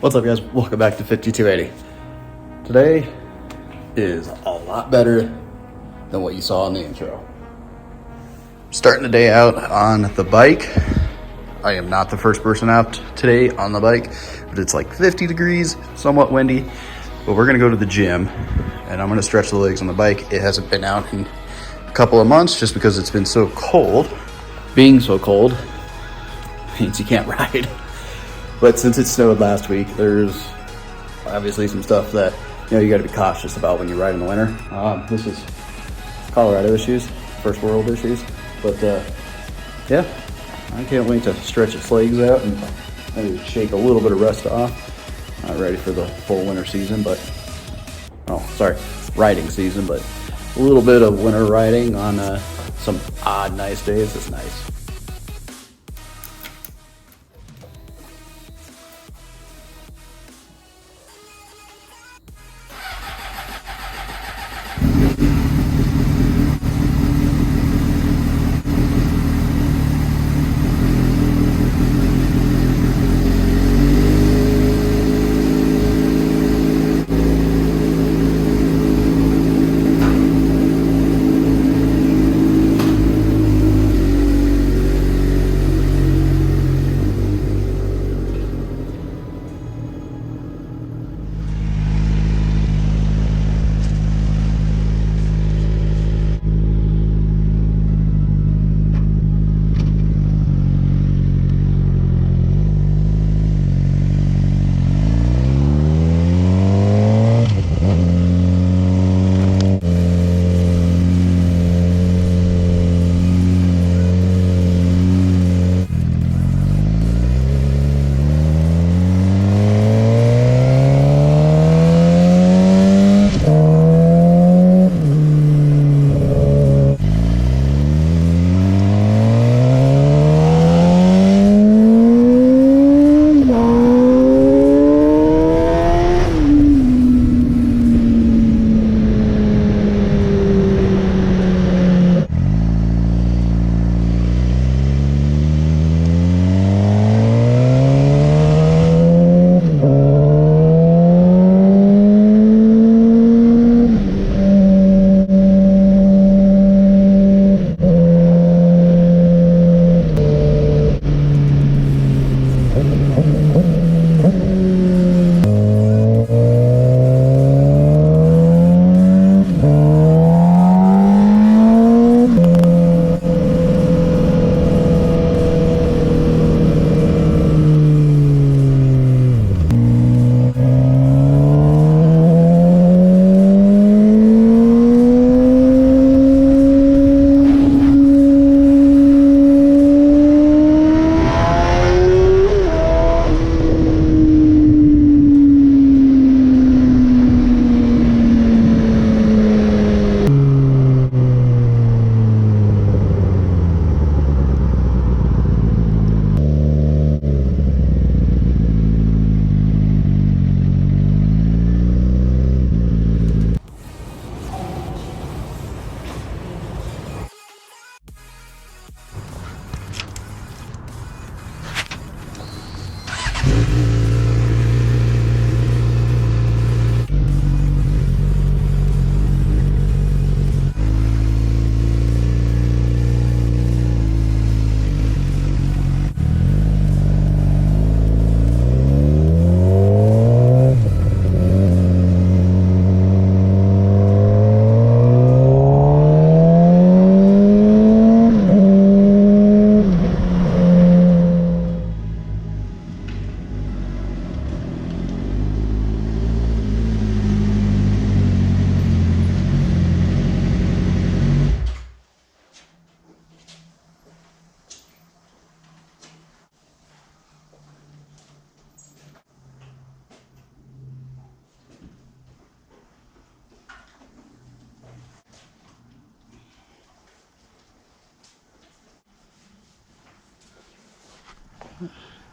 What's up, guys? Welcome back to 5280. Today is a lot better than what you saw in the intro. Starting the day out on the bike. I am not the first person out today on the bike, but it's like 50 degrees, somewhat windy. But we're gonna go to the gym and I'm gonna stretch the legs on the bike. It hasn't been out in a couple of months just because it's been so cold. Being so cold means you can't ride. But since it snowed last week, there's obviously some stuff that you got to be cautious about when you ride in the winter. This is Colorado issues, first world issues. But yeah, I can't wait to stretch its legs out and maybe shake a little bit of rust off. Not ready for the full winter season, but riding season. But a little bit of winter riding on some odd, nice days is nice.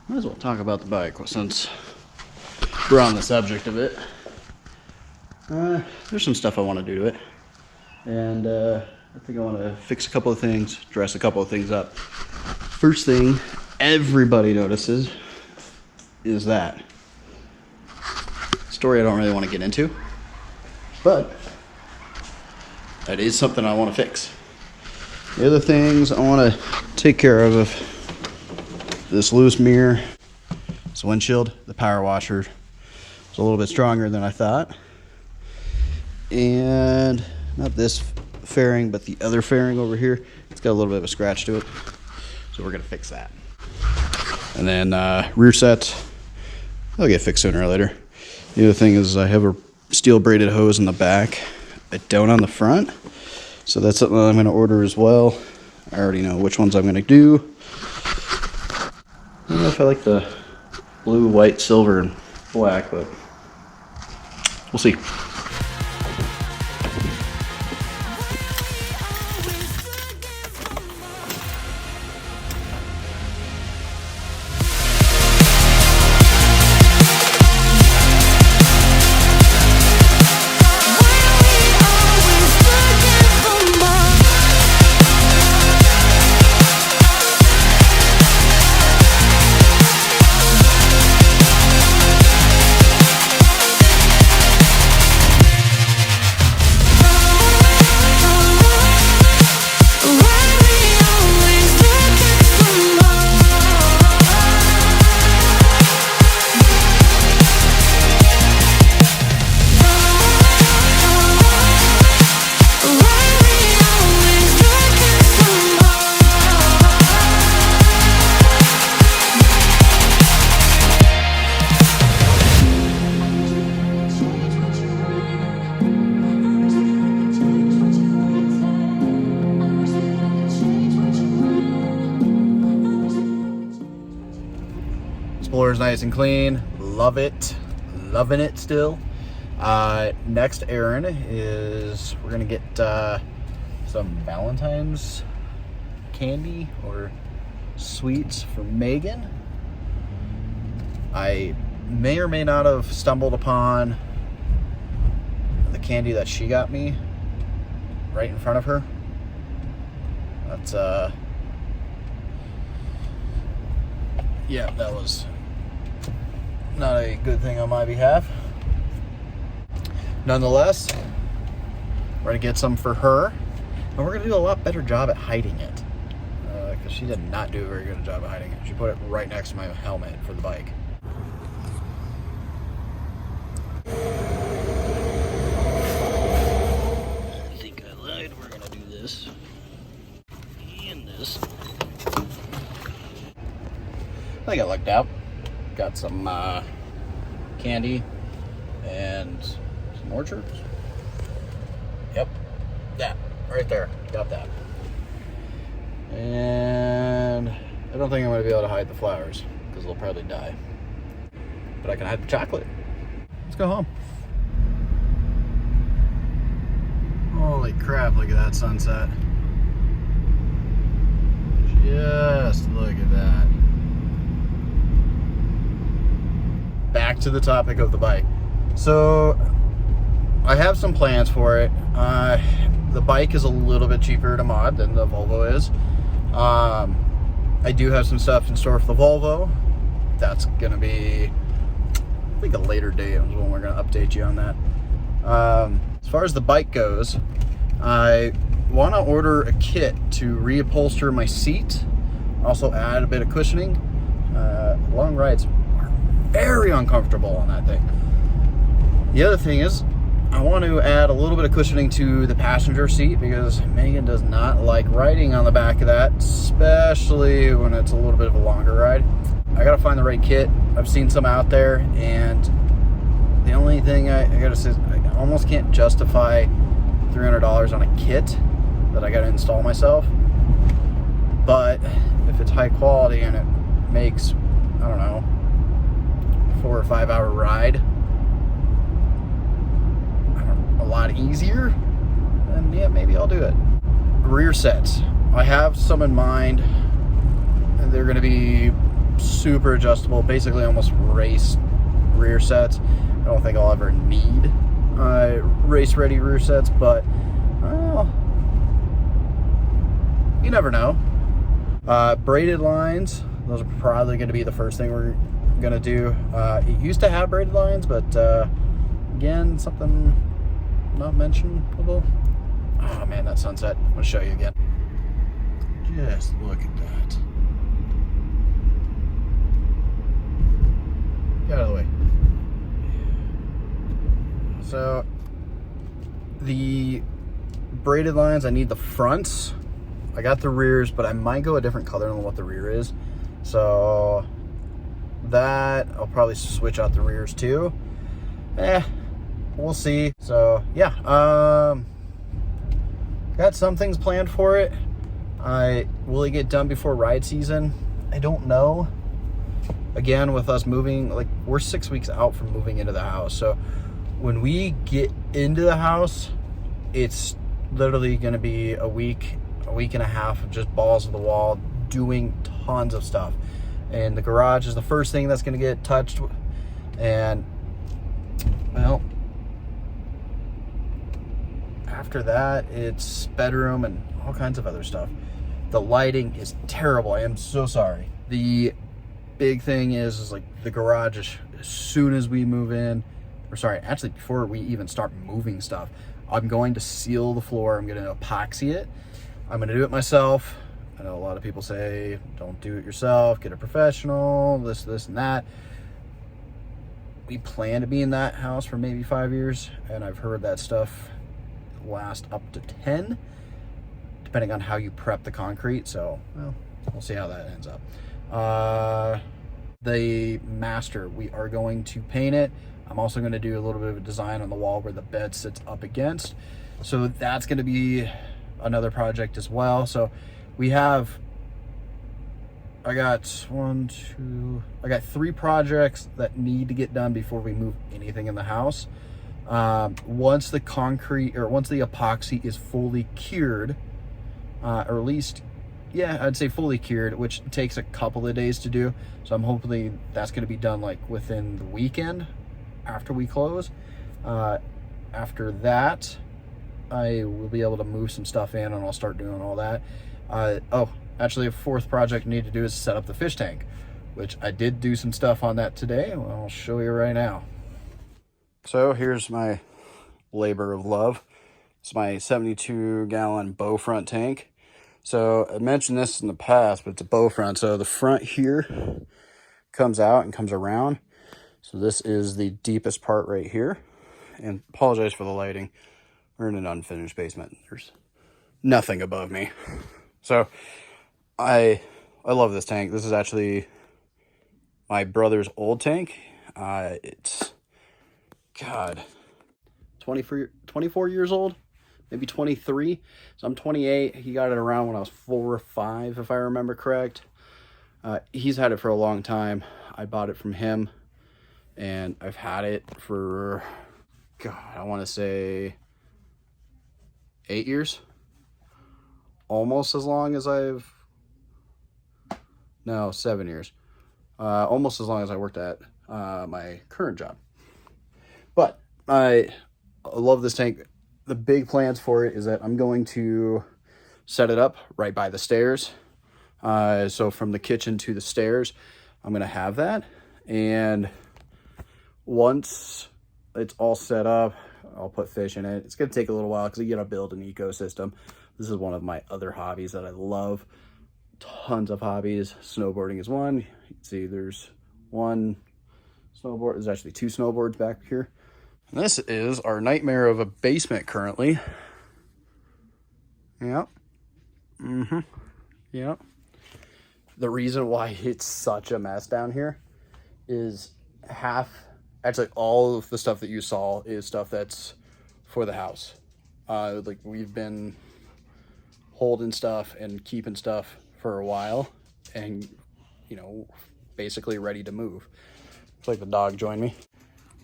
Might as well talk about the bike since we're on the subject of it. There's some stuff I want to do to it, and I think I want to fix a couple of things, dress a couple of things up. First thing everybody notices is that story I don't really want to get into, but that is something I want to fix. The other things I want to take care of this loose mirror, this windshield, the power washer is a little bit stronger than I thought. And not this fairing, but the other fairing over here, it's got a little bit of a scratch to it. So we're gonna fix that. And then rear sets, they'll get fixed sooner or later. The other thing is I have a steel braided hose in the back. I don't on the front. So that's something I'm gonna order as well. I already know which ones I'm gonna do. I don't know if I like the blue, white, silver, and black, but we'll see. Explorer's nice and clean. Love it. Loving it still. Next errand is we're gonna get some Valentine's candy or sweets for Megan. I may or may not have stumbled upon the candy that she got me right in front of her. That's yeah, that was not a good thing on my behalf. Nonetheless, we're gonna get some for her, and we're gonna do a lot better job at hiding it, because she did not do a very good job at hiding it. She put it right next to my helmet for the bike. I think I lied. We're gonna do this and this. I think I lucked out. Got some candy and some orchards. Yep, that right there. Got that. And I don't think I'm gonna be able to hide the flowers because they'll probably die. But I can hide the chocolate. Let's go home. Holy crap! Look at that sunset. Just look at that. Back to the topic of the bike. So I have some plans for it. The bike is a little bit cheaper to mod than the Volvo is. I do have some stuff in store for the Volvo. That's gonna be, I think, a later date is when we're gonna update you on that. As far as the bike goes, I want to order a kit to reupholster my seat, also add a bit of cushioning. Long rides very uncomfortable on that thing. The other thing is I want to add a little bit of cushioning to the passenger seat because Megan does not like riding on the back of that, especially when it's a little bit of a longer ride. I gotta find the right kit. I've seen some out there, and the only thing I gotta say is I almost can't justify $300 on a kit that I gotta install myself. But if it's high quality and it makes, I don't know, 4 or 5 hour ride a lot easier, then yeah, maybe I'll do it. Rear sets, I have some in mind. They're going to be super adjustable, basically almost race rear sets. I don't think I'll ever need race ready rear sets, but well, you never know. Braided lines, those are probably going to be the first thing we're gonna do. It used to have braided lines, but Again, something not mentionable. Oh man, that sunset. I'm gonna show you again. Just look at that. Get out of the way. So the braided lines, I need the fronts. I got the rears, but I might go a different color than what the rear is. So that I'll probably switch out the rears too. We'll see. So yeah, got some things planned for it. Will it get done before ride season? I don't know. Again, with us moving, like, we're 6 weeks out from moving into the house. So when we get into the house, it's literally going to be a week and a half of just balls to the wall, doing tons of stuff. And the garage is the first thing that's going to get touched. And, well, after that, it's bedroom and all kinds of other stuff. The lighting is terrible. I am so sorry. The big thing is like the garage, as soon as we move in, or sorry, actually before we even start moving stuff, I'm going to seal the floor. I'm going to epoxy it. I'm going to do it myself. I know a lot of people say, don't do it yourself, get a professional, this and that. We plan to be in that house for maybe 5 years, and I've heard that stuff last up to 10, depending on how you prep the concrete. So, well, we'll see how that ends up. The master, we are going to paint it. I'm also going to do a little bit of a design on the wall where the bed sits up against. So that's going to be another project as well. So we have, I got 3 projects that need to get done before we move anything in the house. Once the epoxy is fully cured, or at least, yeah, I'd say fully cured, which takes a couple of days to do. So I'm hoping that's going to be done like within the weekend after we close. After that, I will be able to move some stuff in, and I'll start doing all that. Oh, actually, a 4th project I need to do is set up the fish tank, which I did do some stuff on that today. I'll show you right now. So here's my labor of love. It's my 72-gallon bow front tank. So I mentioned this in the past, but it's a bow front. So the front here comes out and comes around. So this is the deepest part right here. And apologize for the lighting. We're in an unfinished basement. There's nothing above me. So I love this tank. This is actually my brother's old tank. It's, God, 24 years old. Maybe 23. So I'm 28. He got it around when I was 4 or 5, if I remember correct. He's had it for a long time. I bought it from him, and I've had it for, God, I want to say 8 years. Almost as long as no, 7 years. Almost as long as I worked at my current job. But I love this tank. The big plans for it is that I'm going to set it up right by the stairs. So from the kitchen to the stairs, I'm going to have that. And once it's all set up, I'll put fish in it. It's going to take a little while because you got to build an ecosystem. This is one of my other hobbies that I love. Tons of hobbies. Snowboarding is one. You can see there's one snowboard. There's actually 2 snowboards back here. And this is our nightmare of a basement currently. Yep. Yep. The reason why it's such a mess down here is actually all of the stuff that you saw is stuff that's for the house. Like, we've been holding stuff and keeping stuff for a while, and, you know, basically ready to move. It's like the dog joined me.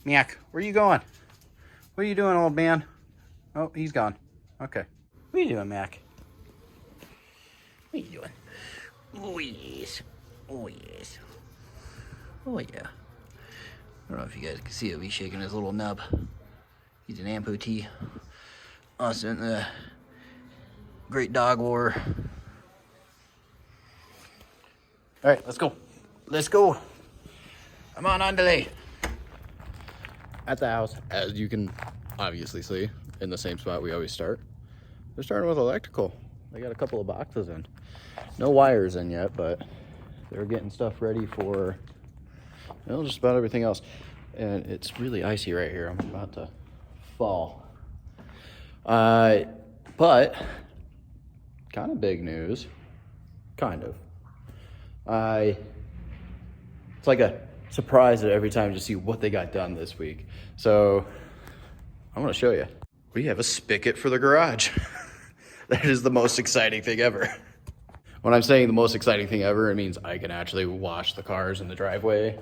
Miak, where are you going? What are you doing, old man? Oh, he's gone. Okay. What are you doing, Mac? What are you doing? Oh, yes. Oh, yes. Oh, yeah. I don't know if you guys can see it. He's shaking his little nub. He's an amputee. Us in the Great Dog War. All right, let's go. Let's go. Come on, delay. at the house, as you can obviously see, in the same spot we always start. They're starting with electrical. They got a couple of boxes in. No wires in yet, but they're getting stuff ready for, you know, just about everything else. And it's really icy right here. I'm about to fall. But kind of big news. Kind of. It's like a surprise that every time you see what they got done this week. So I'm gonna show you. We have a spigot for the garage. That is the most exciting thing ever. When I'm saying the most exciting thing ever, it means I can actually wash the cars in the driveway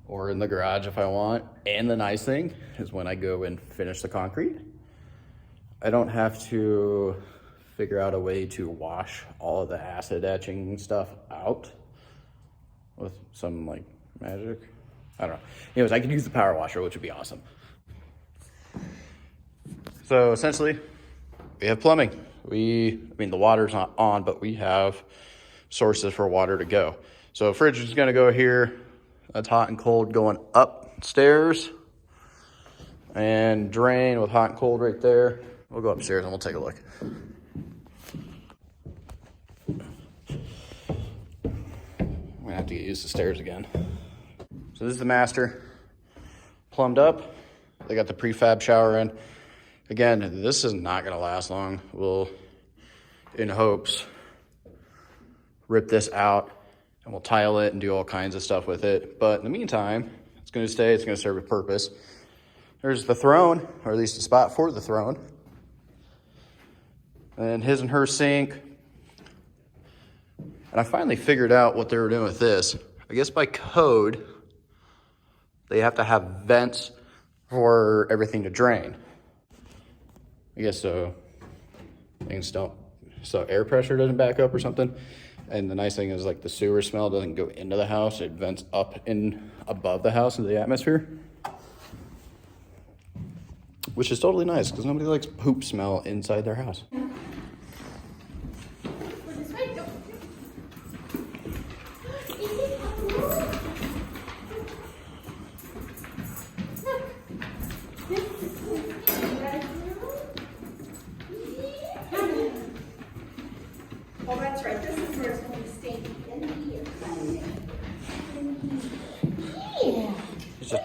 or in the garage if I want. And the nice thing is when I go and finish the concrete, I don't have to figure out a way to wash all of the acid etching stuff out with some like magic. I don't know. Anyways, I could use the power washer, which would be awesome. So essentially, we have plumbing. I mean, the water's not on, but we have sources for water to go. So fridge is gonna go here. That's hot and cold going upstairs. And drain with hot and cold right there. We'll go upstairs and we'll take a look. I'm gonna have to get used to stairs again. So this is the master, plumbed up. They got the prefab shower in. Again, this is not gonna last long. We'll, in hopes, rip this out and we'll tile it and do all kinds of stuff with it. But in the meantime, it's gonna stay, it's gonna serve a purpose. There's the throne, or at least a spot for the throne. And his and her sink. And I finally figured out what they were doing with this. I guess by code, they have to have vents for everything to drain. I guess so things don't, so air pressure doesn't back up or something. And the nice thing is like the sewer smell doesn't go into the house. It vents up in above the house into the atmosphere. Which is totally nice because nobody likes poop smell inside their house. Oh, that's right. This is where it's going to stay in here. Yeah. He's just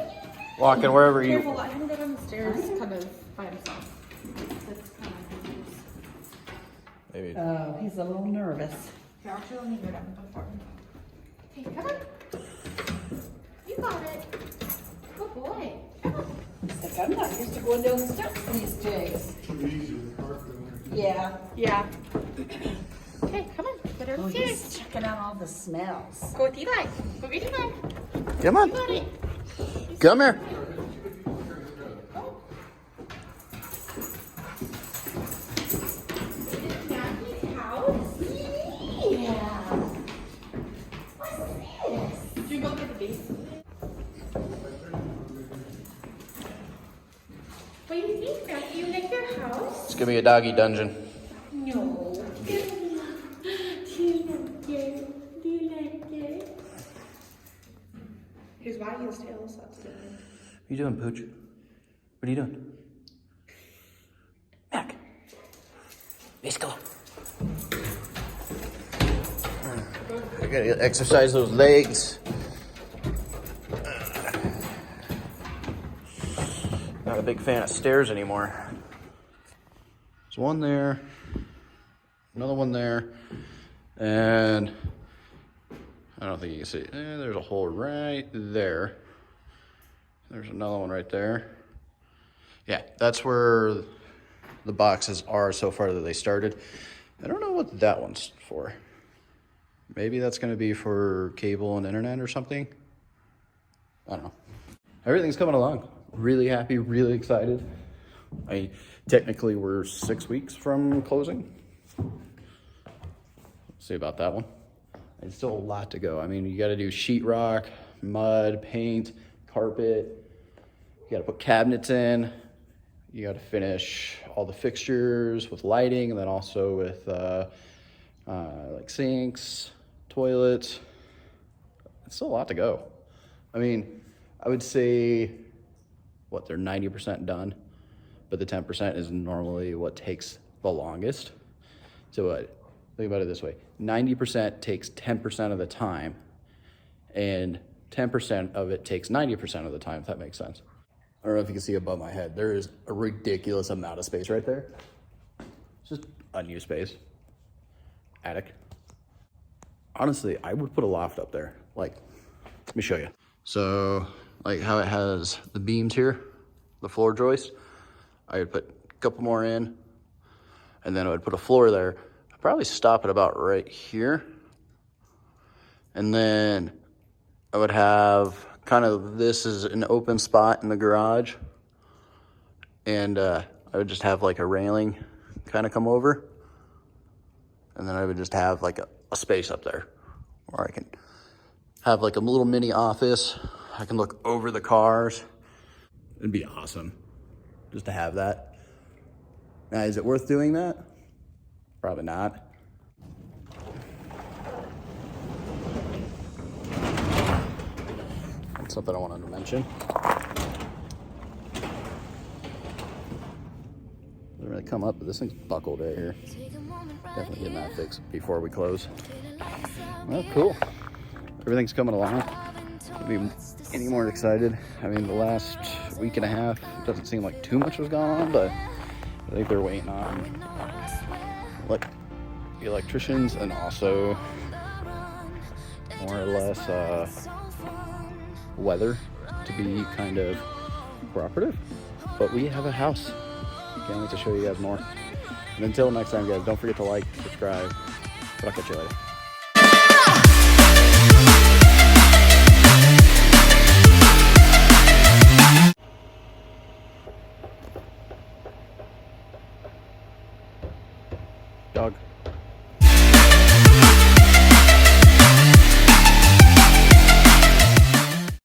walking wherever you. Careful, let him go down the stairs kind of by himself. That's kind of his. Maybe. Oh, he's a little nervous. Here, I'll show him you go down before. Okay, come on. You got it. Good boy. Come on. He's like, I'm not used to going down the steps these days. Yeah. Yeah. Okay, come on. Go Oh, downstairs. he's checking out all the smells. Go with Eli. Go get Eli. Come on. You got it. Come here. Maggie's house? Yeah. What's this? Did you go to the basement? What do you think, Maggie? You like your house? It's gonna be a doggy dungeon. No. Do you like it? Do you like it? He's wagging his tail, so that's good. What are you doing, Pooch? What are you doing? Mac. Let's go. I gotta exercise those legs. Not a big fan of stairs anymore. There's one there, another one there, and I don't think you can see. There's a hole right there. There's another one right there. Yeah, that's where the boxes are so far that they started. I don't know what that one's for. Maybe that's gonna be for cable and internet or something. I don't know. Everything's coming along. Really happy, really excited. Technically we're 6 weeks from closing. Let's see about that one. There's still a lot to go. I mean, you gotta do sheetrock, mud, paint, carpet. You gotta put cabinets in. You gotta finish all the fixtures with lighting, and then also with like sinks, toilets. It's still a lot to go. I mean, I would say what, they're 90% done, but the 10% is normally what takes the longest. So think about it this way, 90% takes 10% of the time, and 10% of it takes 90% of the time, if that makes sense. I don't know if you can see above my head, there is a ridiculous amount of space right there. It's just unused space. Attic. Honestly, I would put a loft up there. Like, let me show you. So, like how it has the beams here, the floor joist, I would put a couple more in, and then I would put a floor there. I'd probably stop it about right here. And then I would have kind of, this is an open spot in the garage. And I would just have like a railing kind of come over. And then I would just have like a space up there where I can have like a little mini office. I can look over the cars. It'd be awesome just to have that. Now, is it worth doing that? Probably not. That's something I wanted to mention. Doesn't really come up, but this thing's buckled right here. Definitely getting that fixed before we close. Well, cool. Everything's coming along. Can't be any more excited. I mean, the last week and a half doesn't seem like too much was going on, but I think they're waiting on like the electricians and also more or less weather to be kind of cooperative. But we have a house. Can't wait to show you guys more. And until next time, guys, don't forget to like, subscribe. But I'll catch you later. Dog.